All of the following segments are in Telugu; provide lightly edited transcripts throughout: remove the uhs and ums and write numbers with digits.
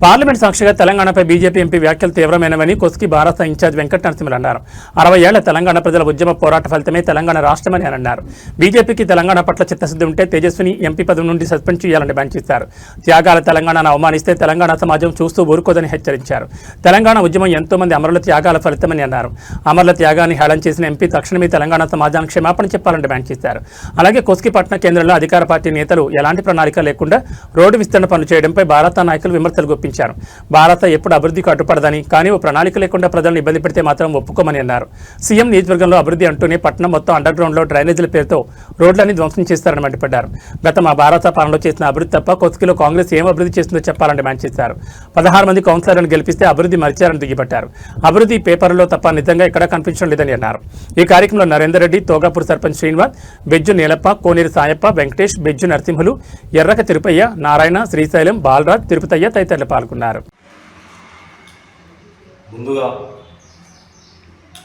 పార్లమెంట్ సాక్షిగా తెలంగాణపై బీజేపీ ఎంపీ వ్యాఖ్యలు తీవ్రమైనవని కొస్కి భారత ఇన్ఛార్జ్ వెంకట నరసింహులు అన్నారు. 60 ఏళ్ల తెలంగాణ ప్రజల ఉద్యమ పోరాట ఫలితమే తెలంగాణ రాష్ట్రమని అని అన్నారు. బీజేపీకి తెలంగాణ పట్ల చిత్తశుద్ధి ఉంటే తేజస్విని ఎంపీ పదవి నుండి సస్పెండ్ చేయాలని డిమాండ్ చేశారు. త్యాగాల తెలంగాణను అవమానిస్తే తెలంగాణ సమాజం చూస్తూ ఊరుకోదని హెచ్చరించారు. తెలంగాణ ఉద్యమం ఎంతో మంది అమరుల త్యాగాల ఫలితమని అన్నారు. అమరుల త్యాగాన్ని హేళన చేసిన ఎంపీ తక్షణమే తెలంగాణ సమాజానికి క్షమాపణ చెప్పాలని డిమాండ్ చేశారు. అలాగే కొస్కి పట్టణ కేంద్రంలో అధికార పార్టీ నేతలు ఎలాంటి ప్రణాళిక లేకుండా రోడ్డు విస్తరణ పనులు చేయడంపై భారత నాయకులు విమర్శలు గుప్పించారు. భారత ఎప్పుడు అభివృద్ధికి అడ్డుపడదని, కానీ ఓ ప్రణాళిక లేకుండా ప్రజలను ఇబ్బంది పెడితే మాత్రం ఒప్పుకోమని అన్నారు. సీఎం నియోజకవర్గంలో అభివృద్ధి అంటూనే పట్టణం మొత్తం అండర్ గ్రౌండ్లో డ్రైనేజీల పేరుతో రోడ్లన్నీ ధ్వంసం చేస్తారని మండిపడ్డారు. గత మా భారత పాలనలో చేసిన అభివృద్ధి తప్ప కొస్కిలో కాంగ్రెస్ ఏం అభివృద్ధి చేస్తుందో చెప్పాలని డిమాండ్ చేశారు. 16 మంది కౌన్సిలర్లను గెలిపిస్తే అభివృద్ధి మరిచారని దుయ్యబట్టారు. అభివృద్ధి పేపర్లో తప్ప నిజంగా ఎక్కడా కనిపించడం లేదని అన్నారు. ఈ కార్యక్రమంలో నరేందర్ రెడ్డి, తోగాపూర్ సర్పంచ్ శ్రీనివాస్, బెజ్జు నీలప్ప, కోనేరు సాయప్ప, వెంకటేష్, బెజ్జు నరసింహులు, ఎర్రక తిరుపయ్య, నారాయణ, శ్రీశైలం, బాలరాజ్, తిరుపతయ్య తదితరులు పాల్గొన్నారు. ముందుగా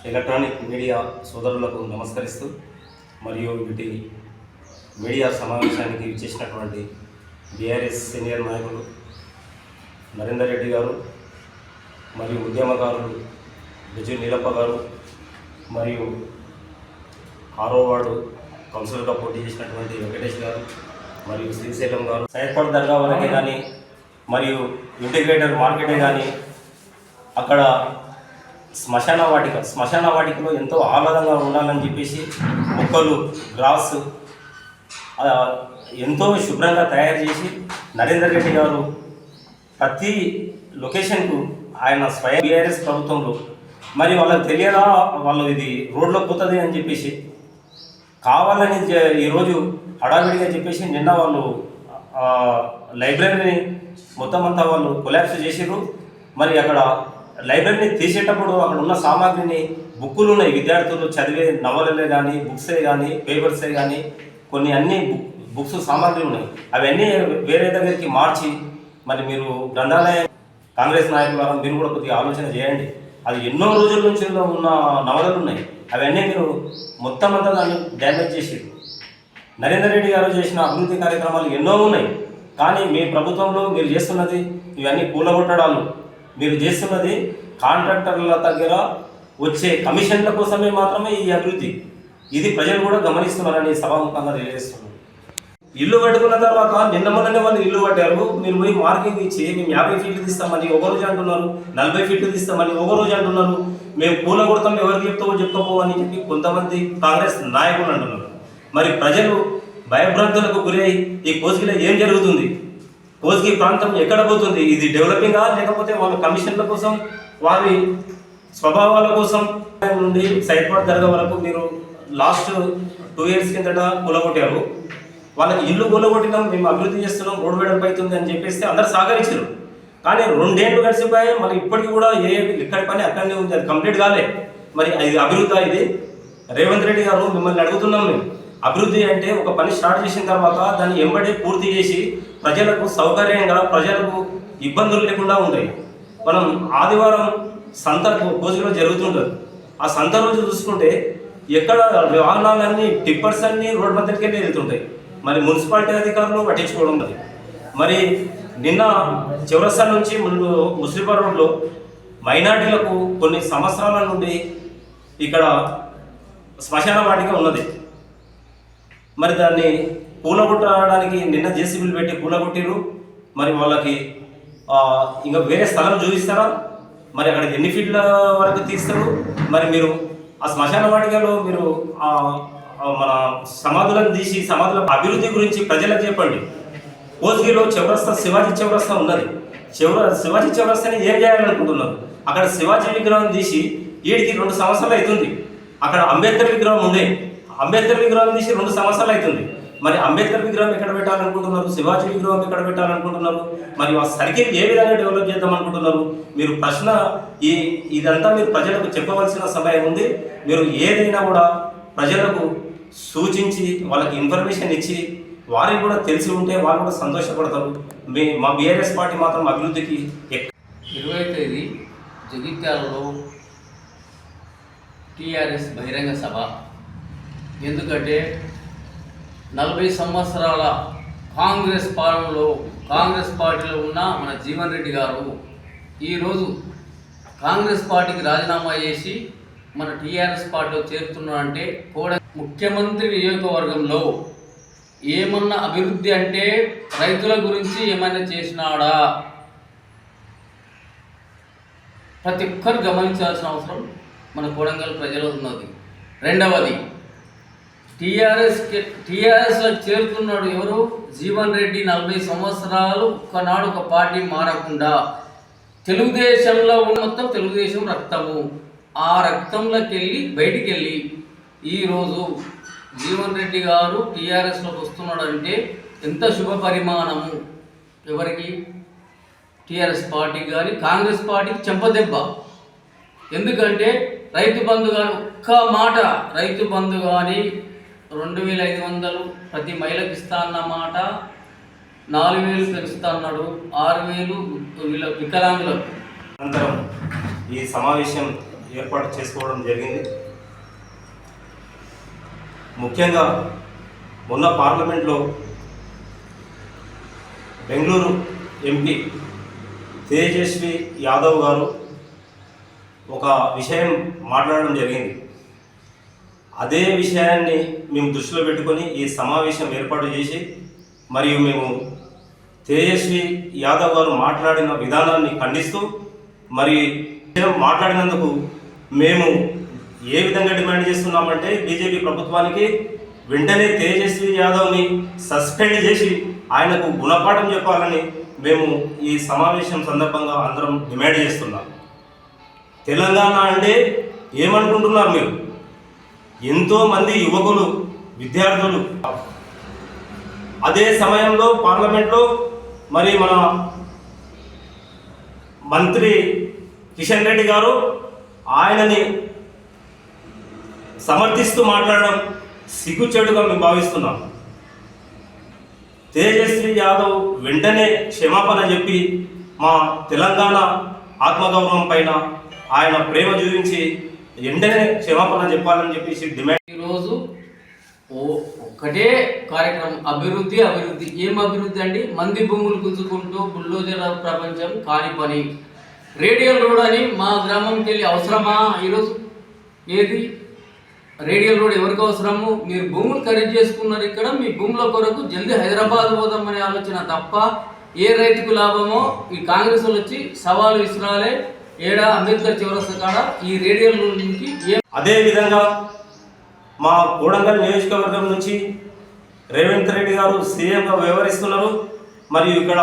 ఎలక్ట్రానిక్ మీడియా సోదరులకు నమస్కరిస్తూ మరియు వీటి మీడియా సమావేశానికి విచ్చేసినటువంటి బీఆర్ఎస్ సీనియర్ నాయకులు నరేందర్ రెడ్డి గారు మరియు ఉద్యమకారులు బెజ్జు నీలప్ప గారు మరియు 6వ వార్డు కౌన్సిలర్గా పోటీ చేసినటువంటి వెంకటేష్ గారు మరియు శ్రీశైలం గారు, సైడ్పట్ దర్గా వరకే కానీ మరియు ఇంటిగ్రేటెడ్ మార్కెటే కానీ అక్కడ శ్మశాన వాటికలో ఎంతో ఆహ్లాదంగా ఉండాలని చెప్పేసి మొక్కలు, గ్రాస్ ఎంతో శుభ్రంగా తయారు చేసి నరేందర్ రెడ్డి గారు ప్రతి లొకేషన్కు ఆయన స్వయం బీఆర్ఎస్ ప్రభుత్వంలో మరి వాళ్ళకి తెలియదా వాళ్ళు ఇది రోడ్లో పోతుంది అని చెప్పేసి కావాలని ఈరోజు హడావిడిగా చెప్పేసి నిన్న వాళ్ళు లైబ్రరీని మొత్తం అంతా వాళ్ళు కొలాప్స్ చేసిర్రు. మరి అక్కడ లైబ్రరీని తీసేటప్పుడు అక్కడ ఉన్న సామాగ్రిని, బుక్కులు ఉన్నాయి, విద్యార్థులు చదివే నవలలే కానీ, బుక్సే కానీ, పేపర్సే కానీ కొన్ని అన్ని బుక్స్ సామాగ్రి ఉన్నాయి. అవన్నీ వేరే దగ్గరికి మార్చి మరి మీరు గ్రంథాలయం కాంగ్రెస్ నాయకుల ద్వారా మీరు కూడా కొద్దిగా ఆలోచన చేయండి. అది ఎన్నో రోజుల నుంచి ఉన్న నవలలు ఉన్నాయి, అవన్నీ మీరు మొత్తం అంతా దాన్ని డ్యామేజ్ చేసారు. నరేందర్ రెడ్డి గారు చేసిన అభివృద్ధి కార్యక్రమాలు ఎన్నో ఉన్నాయి, కానీ మీ ప్రభుత్వంలో మీరు చేస్తున్నది ఇవన్నీ కూలగొట్టడాలు, మీరు చేస్తున్నది కాంట్రాక్టర్ల దగ్గర వచ్చే కమిషన్ల కోసమే మాత్రమే ఈ అభివృద్ధి. ఇది ప్రజలు కూడా గమనిస్తున్నారని సభాముఖంగా తెలియజేస్తున్నారు. ఇల్లు కట్టుకున్న తర్వాత నిన్న మొన్ననే వాళ్ళు ఇల్లు కట్టారు, మీరు పోయి మార్కింగ్ ఇచ్చి మేము 50 ఫీట్లు తీస్తామని ఒక రోజు అంటున్నారు, 40 ఫీట్లు తీస్తామని ఒక రోజు అంటున్నారు, మేము కూలగొడతాం ఎవరికి చెప్తామో అని చెప్పి కొంతమంది కాంగ్రెస్ నాయకులు అంటున్నారు. మరి ప్రజలు భయభ్రాంతులకు గురై ఈ కోస్గిలో ఏం జరుగుతుంది, కోస్గి ప్రాంతం ఎక్కడ పోతుంది, ఇది డెవలపింగా లేకపోతే వాళ్ళ కమిషన్ల కోసం, వారి స్వభావాల కోసం నుండి సైడ్పాట్ దర్గా వరకు మీరు లాస్ట్ 2 ఇయర్స్ కిందట కూలగొట్టారు. వాళ్ళకి ఇల్లు కూలగొట్టినాం, మేము అభివృద్ధి చేస్తున్నాం, రోడ్డు వెడల్పు అవుతుంది అని చెప్పేస్తే అందరు సహకరించారు. కానీ 2 ఏళ్ళు గడిచిపోయాయి, మరి ఇప్పటికీ కూడా ఎక్కడి పని అక్కడనే ఉంది, అది కంప్లీట్ కాలే. మరి ఇది అభివృద్ధి, ఇది రేవంత్ రెడ్డి గారు మిమ్మల్ని అడుగుతున్నాం. మేము అభివృద్ధి అంటే ఒక పని స్టార్ట్ చేసిన తర్వాత దాన్ని ఎంబడి పూర్తి చేసి ప్రజలకు సౌకర్యంగా, ప్రజలకు ఇబ్బందులు లేకుండా ఉంటాయి. మనం ఆదివారం సంత కోస్గిలో జరుగుతుంటుంది. ఆ సంత రోజు చూసుకుంటే ఎక్కడ వాహనాలన్నీ, టిప్పర్స్ అన్నీ రోడ్డు మధ్యకి వెళ్ళి వెళ్తుంటాయి. మరి మున్సిపాలిటీ అధికారులు పట్టించుకోవడం ఉంది. మరి నిన్న చౌరస్తా నుంచి ముందు ముస్లింపూర్ రోడ్లో మైనార్టీలకు కొన్ని సంవత్సరాల నుండి ఇక్కడ శ్మశాన వాటిక ఉన్నది. మరి దాన్ని కూలగొట్టడానికి నిన్న జేసీబీలు పెట్టి కూలగొట్టిర్రు. మరి వాళ్ళకి ఇంకా వేరే స్థలం చూపిస్తారా, మరి అక్కడ ఎన్ని ఫీట్ల వరకు తీస్తారు, మరి మీరు ఆ శ్మశాన వాటికలో మీరు మన సమాధులను తీసి సమాధుల అభివృద్ధి గురించి ప్రజలకు చెప్పండి. కోస్గిలో చౌరస్తా, శివాజీ చౌరస్తా ఉన్నది. శివాజీ చౌరస్తాని ఏం చేయాలనుకుంటున్నారు? అక్కడ శివాజీ విగ్రహం తీసి వీడికి 2 సంవత్సరాలు అవుతుంది. అక్కడ అంబేద్కర్ విగ్రహం ఉండే, అంబేద్కర్ విగ్రహం తీసి 2 సంవత్సరాలు అవుతుంది. మరి అంబేద్కర్ విగ్రహం ఎక్కడ పెట్టాలనుకుంటున్నారు, శివాజీ విగ్రహం ఎక్కడ పెట్టాలనుకుంటున్నారు, మరి ఆ సర్కిల్ ఏ విధంగా డెవలప్ చేద్దాం అనుకుంటున్నారు? మీరు ప్రశ్న ఇదంతా మీరు ప్రజలకు చెప్పవలసిన సమయం ఉంది. మీరు ఏదైనా కూడా ప్రజలకు సూచించి వాళ్ళకి ఇన్ఫర్మేషన్ ఇచ్చి వారికి కూడా తెలిసి ఉంటే వాళ్ళు కూడా సంతోషపడతారు. మా బీఆర్ఎస్ పార్టీ మాత్రం అభివృద్ధికి 20వ తేదీ జగిత్యాలలో టీఆర్ఎస్ బహిరంగ సభ. ఎందుకంటే 40 సంవత్సరాల కాంగ్రెస్ పాలనలో కాంగ్రెస్ పార్టీలో ఉన్న మన జీవన్ రెడ్డి గారు ఈరోజు కాంగ్రెస్ పార్టీకి రాజీనామా చేసి మన టీఆర్ఎస్ పార్టీలో చేరుతున్నారంటే కూడా ముఖ్యమంత్రి నియోజకవర్గంలో ఏమన్నా అభివృద్ధి అంటే రైతుల గురించి ఏమైనా చేసినాడా? ప్రతి ఒక్కరు గమనించాల్సిన అవసరం మన కొడంగల్ ప్రజలు ఉన్నది. రెండవది, టీఆర్ఎస్లో చేరుతున్నాడు ఎవరు? జీవన్ రెడ్డి. 40 సంవత్సరాలు ఒక్కనాడు ఒక పార్టీ మారకుండా తెలుగుదేశంలో ఉన్న మొత్తం తెలుగుదేశం రక్తము, ఆ రక్తంలోకి వెళ్ళి బయటికి వెళ్ళి ఈరోజు జీవన్ రెడ్డి గారు టీఆర్ఎస్లోకి వస్తున్నాడంటే ఎంత శుభ పరిమాణము. ఎవరికి? టీఆర్ఎస్ పార్టీకి కానీ కాంగ్రెస్ పార్టీకి చెంపదెబ్బ. ఎందుకంటే రైతు బంధు కానీ ఒక్క మాట, రైతు బంధు కానీ 2500 ప్రతి మహిళకి ఇస్తా అన్నమాట, 4000 పెంచుతా అన్నాడు, 6000 వీళ్ళ వికలాంగులకు. అనంతరం ఈ సమావేశం ఏర్పాటు చేసుకోవడం జరిగింది. ముఖ్యంగా మొన్న పార్లమెంట్లో బెంగళూరు ఎంపీ తేజస్వి యాదవ్ గారు ఒక విషయం మాట్లాడడం జరిగింది. అదే విషయాన్ని మేము దృష్టిలో పెట్టుకొని ఈ సమావేశం ఏర్పాటు చేసి, మరియు మేము తేజస్వి యాదవ్ గారు మాట్లాడిన విధానాన్ని ఖండిస్తూ మరి మాట్లాడినందుకు మేము ఏ విధంగా డిమాండ్ చేస్తున్నామంటే బీజేపీ ప్రభుత్వానికి వెంటనే తేజస్వి యాదవ్ని సస్పెండ్ చేసి ఆయనకు గుణపాఠం చెప్పాలని మేము ఈ సమావేశం సందర్భంగా అందరం డిమాండ్ చేస్తున్నాం. తెలంగాణ అంటే ఏమనుకుంటున్నారు మీరు? ఎంతోమంది యువకులు, విద్యార్థులు అదే సమయంలో పార్లమెంట్లో మరి మన మంత్రి కిషన్ రెడ్డి గారు ఆయనని సమర్థిస్తూ మాట్లాడడం సిగ్గుచేటుగా మేము భావిస్తున్నాం. తేజస్వి యాదవ్ వెంటనే క్షమాపణ చెప్పి మా తెలంగాణ ఆత్మగౌరవం పైన ఆయన ప్రేమ చూపించి వెంటనే క్షమాపణ చెప్పాలని చెప్పేసి డిమాండ్. ఈరోజు ఒక్కటే కార్యక్రమం, అభివృద్ధి. అభివృద్ధి ఏం అభివృద్ధి అండి? మంది భూములు గుంజుకుంటూ బుల్డోజర్ ప్రపంచం కాని పని. రేడియల్ రోడ్ అని మా గ్రామంకి వెళ్ళి అవసరమా? ఈరోజు ఏది రేడియల్ రోడ్ ఎవరికి అవసరము? మీరు భూములు ఖరీదు చేసుకున్నారు, ఇక్కడ మీ భూముల కొరకు జల్దీ హైదరాబాద్ పోదామనే ఆలోచన తప్ప ఏ రైతుకు లాభమో ఈ కాంగ్రెస్ వాళ్ళు వచ్చి సవాలు విసిరాలే. ఏడా అంబేద్కర్ చౌరస్తా కాడ ఈ రేడియల్ రోడ్ నుంచి అదే విధంగా మా కొడంగల్ నియోజకవర్గం నుంచి రేవంత్ రెడ్డి గారు సీఎంగా వ్యవహరిస్తున్నారు. మరియు ఇక్కడ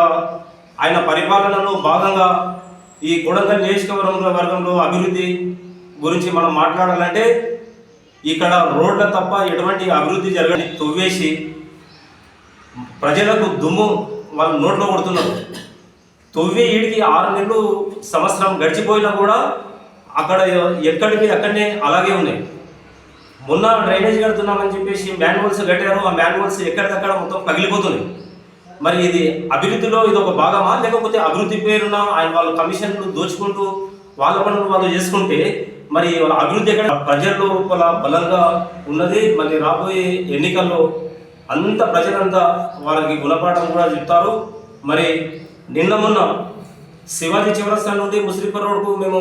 ఆయన పరిపాలనలో భాగంగా ఈ కొడంగల్ నియోజకవర్గంలో అభివృద్ధి గురించి మనం మాట్లాడాలంటే ఇక్కడ రోడ్ల తప్ప ఎటువంటి అభివృద్ధి జరగని తవ్వేసి ప్రజలకు దుమ్ము వాళ్ళు నోట్లో కొడుతున్నారు. తవ్వి ఈడికి 6 నెలలు సంవత్సరం గడిచిపోయినా కూడా అక్కడ ఎక్కడికి అక్కడనే అలాగే ఉన్నాయి. మొన్న డ్రైనేజ్ కడుతున్నామని చెప్పేసి మాన్యువల్స్ కట్టారు, ఆ మాన్యువల్స్ ఎక్కడికక్కడ మొత్తం పగిలిపోతున్నాయి. మరి ఇది అభివృద్ధిలో ఇది ఒక భాగమా? లేకపోతే అభివృద్ధి పేరున ఆయన వాళ్ళ కమిషన్లు దోచుకుంటూ వాళ్ళ పనులు వాళ్ళు చేసుకుంటే మరి వాళ్ళ అభివృద్ధి ఎక్కడ? ప్రజల లోపల బలంగా ఉన్నది. మళ్ళీ రాబోయే ఎన్నికల్లో అంత ప్రజలంతా వాళ్ళకి గుణపాఠం కూడా చెప్తారు. మరి నిన్న మొన్న శివాజీ చౌరస్తా నుండి ముస్లింపర్ రోడ్కు మేము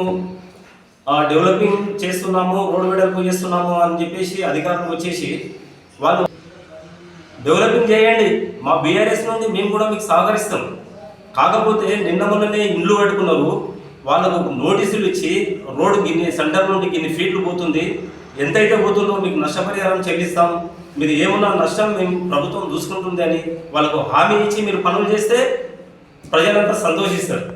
డెవలపింగ్ చేస్తున్నాము, రోడ్ వెడల్పు చేస్తున్నాము అని చెప్పేసి అధికారులు వచ్చేసి వాళ్ళు డెవలపింగ్ చేయండి, మా బీఆర్ఎస్ నుండి మేము కూడా మీకు సహకరిస్తాం. కాకపోతే నిన్న మొన్ననే ఇండ్లు కట్టుకున్నారు, వాళ్ళకు నోటీసులు ఇచ్చి రోడ్డు సెంటర్ నుండి ఇన్ని ఫీట్లు పోతుంది, ఎంతైతే పోతుందో మీకు నష్టపరిహారం చెల్లిస్తాం, మీరు ఏమన్నా నష్టం మేము ప్రభుత్వం చూసుకుంటుంది అని వాళ్ళకు హామీ ఇచ్చి మీరు పనులు చేస్తే ప్రజలంతా సంతోషిస్తారు.